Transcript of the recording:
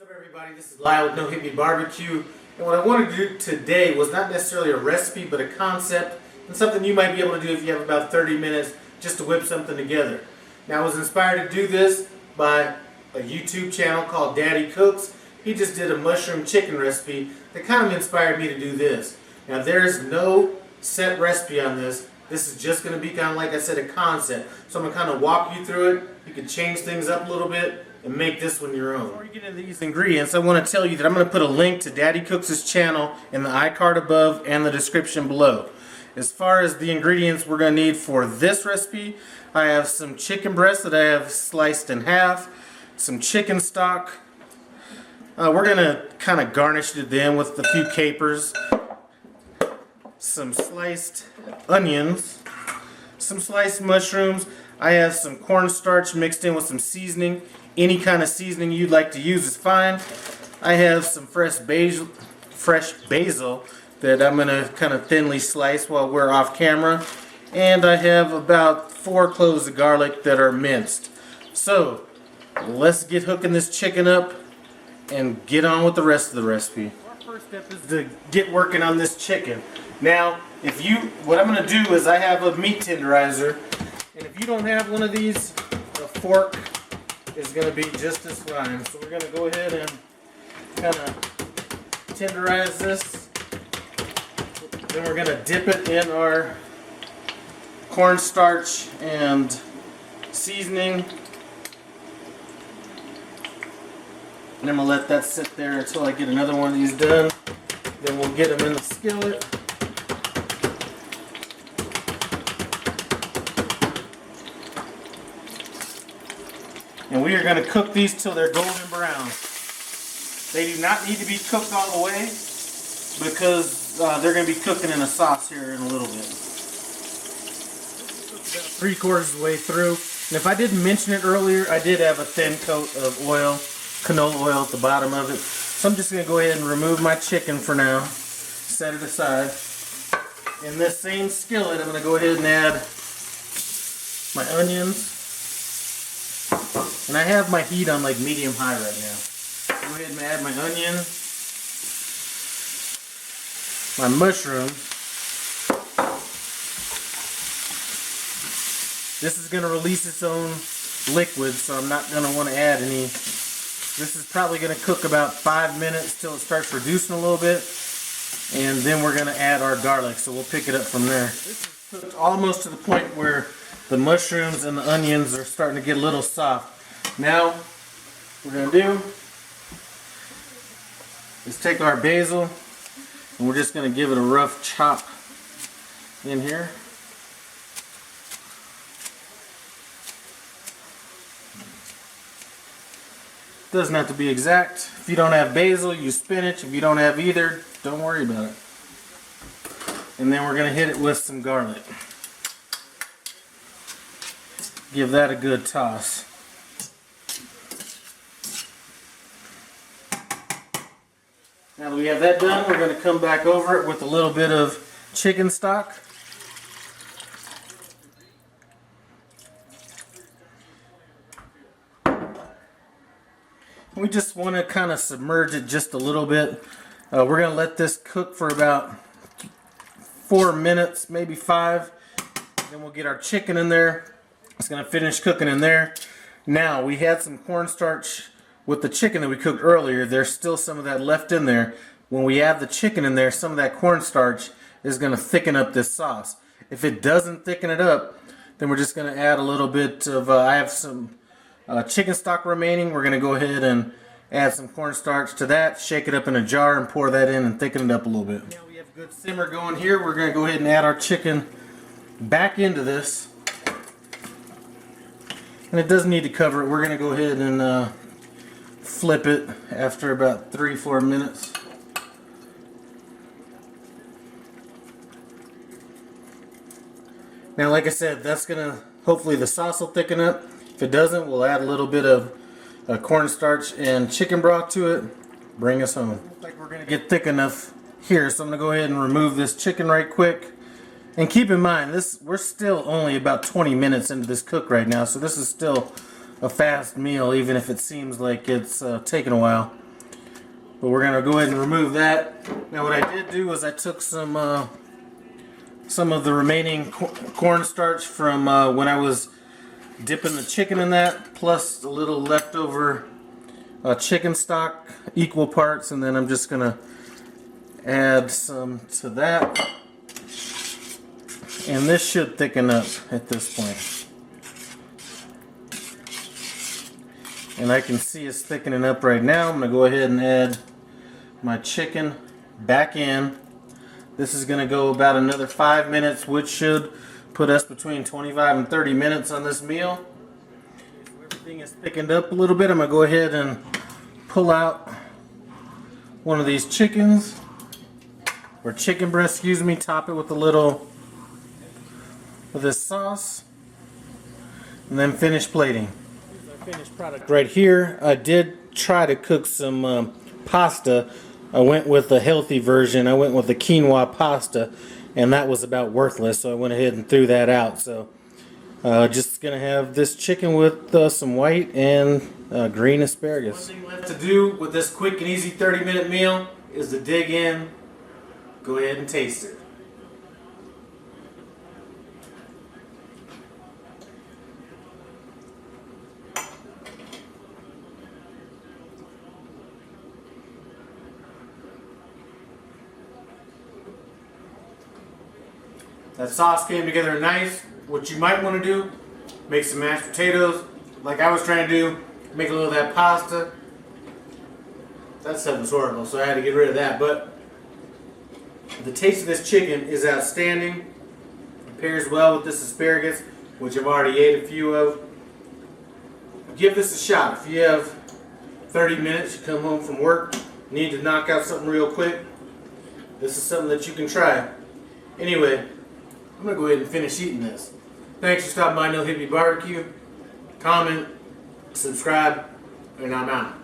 What's up, everybody? This is Lyle with No Hit Me Barbecue, and what I wanted to do today was not necessarily a recipe but a concept and something you might be able to do if you have about 30 minutes just to whip something together. Now, I was inspired to do this by a YouTube channel called Daddy Cooks. He just did a mushroom chicken recipe that kind of inspired me to do this. Now, there's no set recipe on this. This is just going to be kind of, like I said, a concept. So I'm going to kind of walk you through it. You can change things up a little bit and make this one your own. Before you get into these ingredients, I want to tell you that I'm going to put a link to Daddy Cooks' channel in the iCard above and the description below. As far as the ingredients we're going to need for this recipe, I have some chicken breast that I have sliced in half, some chicken stock. We're going to kind of garnish it then with a few capers, some sliced onions, some sliced mushrooms. I have some cornstarch mixed in with some seasoning. Any kind of seasoning you'd like to use is fine. I have some fresh basil that I'm going to kind of thinly slice while we're off camera. And I have about 4 cloves of garlic that are minced. So, let's get hooking this chicken up and get on with the rest of the recipe. Our first step is to get working on this chicken. Now, what I'm going to do is I have a meat tenderizer, and if you don't have one of these, a fork is going to be just as fine. So we're going to go ahead and kind of tenderize this. Then we're going to dip it in our cornstarch and seasoning. And I'm going to let that sit there until I get another one of these done. Then we'll get them in the skillet. And we are going to cook these till they're golden brown. They do not need to be cooked all the way because they're going to be cooking in a sauce here in a little bit. About 3/4 of the way through. And if I didn't mention it earlier, I did have a thin coat of oil, canola oil at the bottom of it. So I'm just going to go ahead and remove my chicken for now. Set it aside. In this same skillet, I'm going to go ahead and add my onions. And I have my heat on like medium-high right now. Go ahead and add my onion, my mushroom. This is going to release its own liquid, so I'm not going to want to add any. This is probably going to cook about 5 minutes till it starts reducing a little bit. And then we're going to add our garlic, so we'll pick it up from there. This is cooked almost to the point where the mushrooms and the onions are starting to get a little soft. Now, what we're going to do is take our basil and we're just going to give it a rough chop in here. Doesn't have to be exact. If you don't have basil, use spinach. If you don't have either, don't worry about it. And then we're going to hit it with some garlic. Give that a good toss. Now that we have that done, we're going to come back over it with a little bit of chicken stock. We just want to kind of submerge it just a little bit. We're going to let this cook for about 4 minutes, maybe 5. Then we'll get our chicken in there. It's going to finish cooking in there. Now, we had some cornstarch with the chicken that we cooked earlier. There's still some of that left in there. When we add the chicken in there, some of that cornstarch is going to thicken up this sauce. If it doesn't thicken it up, then we're just going to add a little bit of, I have some chicken stock remaining. We're going to go ahead and add some cornstarch to that, shake it up in a jar and pour that in and thicken it up a little bit. Now we have a good simmer going here. We're going to go ahead and add our chicken back into this. And it doesn't need to cover it. We're going to go ahead and flip it after about 3-4 minutes. Now, like I said, that's going to, hopefully the sauce will thicken up. If it doesn't, we'll add a little bit of cornstarch and chicken broth to it. Bring us home. Looks like we're going to get thick enough here, so I'm going to go ahead and remove this chicken right quick. And keep in mind, we're still only about 20 minutes into this cook right now, so this is still a fast meal, even if it seems like it's taking a while. But we're gonna go ahead and remove that. Now what I did do was I took some of the remaining cornstarch from when I was dipping the chicken in that, plus a little leftover chicken stock, equal parts, and then I'm just gonna add some to that. And this should thicken up at this point. And I can see it's thickening up right now. I'm gonna go ahead and add my chicken back in. This is gonna go about another 5 minutes, which should put us between 25 and 30 minutes on this meal. Everything is thickened up a little bit. I'm gonna go ahead and pull out one of these chickens, or chicken breast, excuse me, top it with a little of this sauce, and then finish plating. Here's our finished product right here. I did try to cook some pasta. I went with a healthy version. I went with the quinoa pasta, and that was about worthless, so I went ahead and threw that out. So just gonna have this chicken with some white and green asparagus. One thing left to do with this quick and easy 30-minute meal is to dig in. Go ahead and taste it. That sauce came together nice. What you might want to do, make some mashed potatoes, like I was trying to do, make a little of that pasta. That stuff was horrible, so I had to get rid of that. But the taste of this chicken is outstanding. It pairs well with this asparagus, which I've already ate a few of. Give this a shot. If you have 30 minutes, you come home from work, need to knock out something real quick, this is something that you can try. Anyway, I'm going to go ahead and finish eating this. Thanks for stopping by No Hippie Barbecue. Comment, subscribe, and I'm out.